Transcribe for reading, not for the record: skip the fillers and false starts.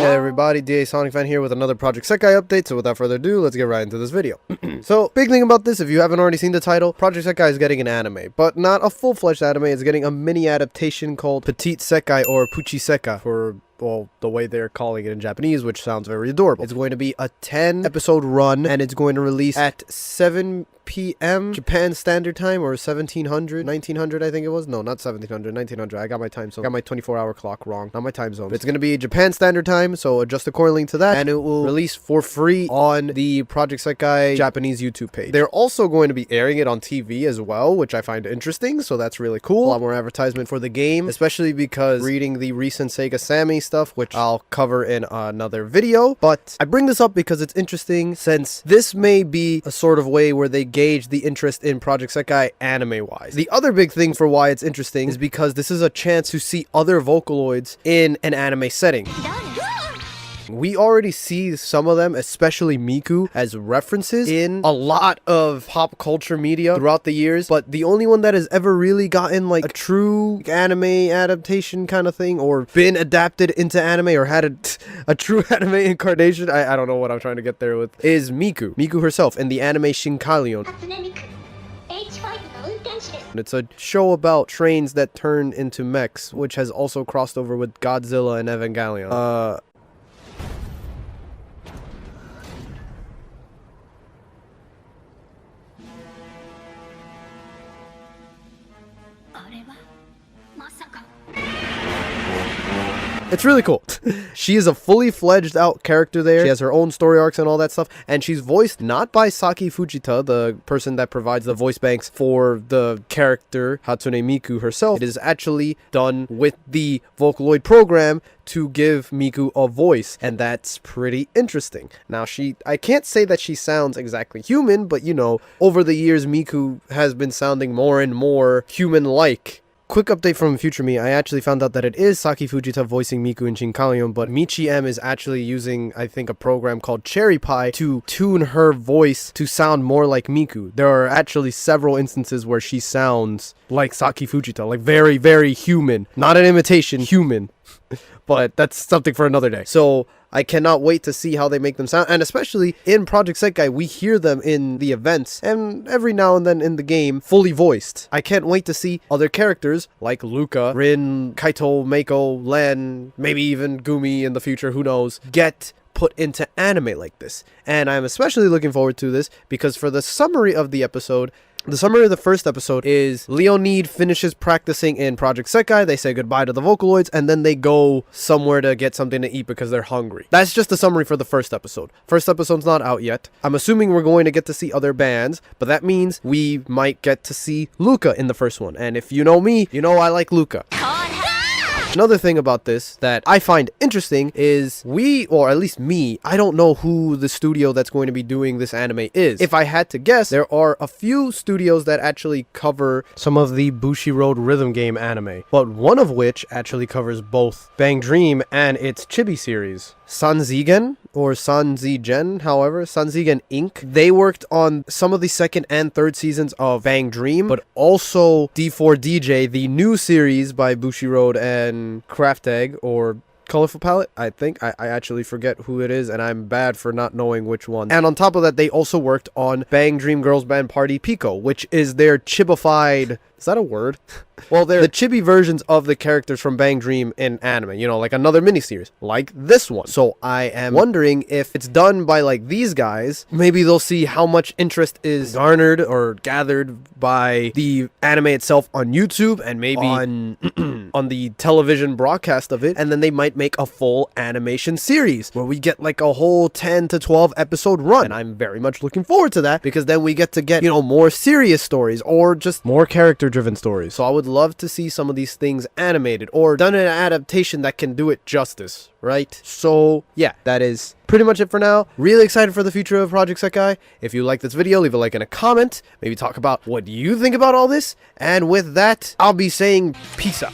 Hey everybody, Dasonicfan here with another Project Sekai update. So without further ado, let's get right into this video. So, big thing about this, if you haven't already seen the title, Project Sekai is getting an anime, but not a full-fledged anime. It's getting a mini adaptation called Petite Sekai or Puchi Seka for, well, the way they're calling it in Japanese, which sounds very adorable. It's going to be a 10 episode run, and it's going to release at 7 p.m. Japan Standard Time, or 1900, I think it was. No, not 1700, 1900. I got my time zone. I got my 24-hour clock wrong. Not my time zone. But it's going to be Japan Standard Time, so adjust accordingly to that, and it will release for free on the Project Sekai Japanese YouTube page. They're also going to be airing it on TV as well, which I find interesting, so that's really cool. A lot more advertisement for the game, especially because reading the recent Sega Sammy stuff, which I'll cover in another video. But I bring this up because it's interesting, since this may be a sort of way where they gauge the interest in Project Sekai anime-wise. The other big thing for why it's interesting is because this is a chance to see other Vocaloids in an anime setting. We already see some of them, especially Miku, as references in a lot of pop culture media throughout the years, but the only one that has ever really gotten like a true anime adaptation kind of thing, or been adapted into anime, or had a true anime incarnation, I don't know what I'm trying to get there with, is Miku. Miku herself in the anime Shinkalion. It's a show about trains that turn into mechs, which has also crossed over with Godzilla and Evangelion. It's really cool. She is a fully fledged out character there. She has her own story arcs and all that stuff. And she's voiced not by Saki Fujita, the person that provides the voice banks for the character Hatsune Miku herself. It is actually done with the Vocaloid program to give Miku a voice. And that's pretty interesting. Now, I can't say that she sounds exactly human, but you know, over the years, Miku has been sounding more and more human-like. Quick update from future me, I actually found out that it is Saki Fujita voicing Miku in Shinkalion, but Michi M is actually using, I think, a program called Cherry Pie to tune her voice to sound more like Miku. There are actually several instances where she sounds like Saki Fujita, like very, very human. Not an imitation, human. But that's something for another day. So I cannot wait to see how they make them sound, and especially in Project Sekai, we hear them in the events, and every now and then in the game, fully voiced. I can't wait to see other characters, like Luca, Rin, Kaito, Mako, Len, maybe even Gumi in the future, who knows, get put into anime like this. And I'm especially looking forward to this, because for the summary of the episode, the summary of the first episode is Leonid finishes practicing in Project Sekai, they say goodbye to the Vocaloids, and then they go somewhere to get something to eat because they're hungry. That's just the summary for the first episode. First episode's not out yet. I'm assuming we're going to get to see other bands, but that means we might get to see Luca in the first one. And if you know me, you know I like Luca. Another thing about this that I find interesting is or at least me, I don't know who the studio that's going to be doing this anime is. If I had to guess, there are a few studios that actually cover some of the Bushiroad rhythm game anime, but one of which actually covers both Bang Dream and its Chibi series. Sanzigen, or Sanzigen, however, Sanzigen Inc. They worked on some of the second and third seasons of Bang Dream, but also D4DJ, the new series by Bushiroad and Craft Egg, or Colorful Palette, I think. I actually forget who it is, and I'm bad for not knowing which one. And on top of that, they also worked on Bang Dream Girls Band Party Pico, which is their chibified... Is that a word? Well, they're the chibi versions of the characters from Bang Dream in anime, you know, like another miniseries, like this one. So I am wondering if it's done by like these guys, maybe they'll see how much interest is garnered or gathered by the anime itself on YouTube, and maybe on the television broadcast of it, and then they might make a full animation series where we get like a whole 10 to 12 episode run. And I'm very much looking forward to that, because then we get to get, you know, more serious stories or just more character driven stories. So I would love to see some of these things animated or done in an adaptation that can do it justice, right? So yeah, that is pretty much it for now. Really excited for the future of Project Sekai. If you like this video, leave a like and a comment. Maybe talk about what you think about all this. And with that, I'll be saying peace out.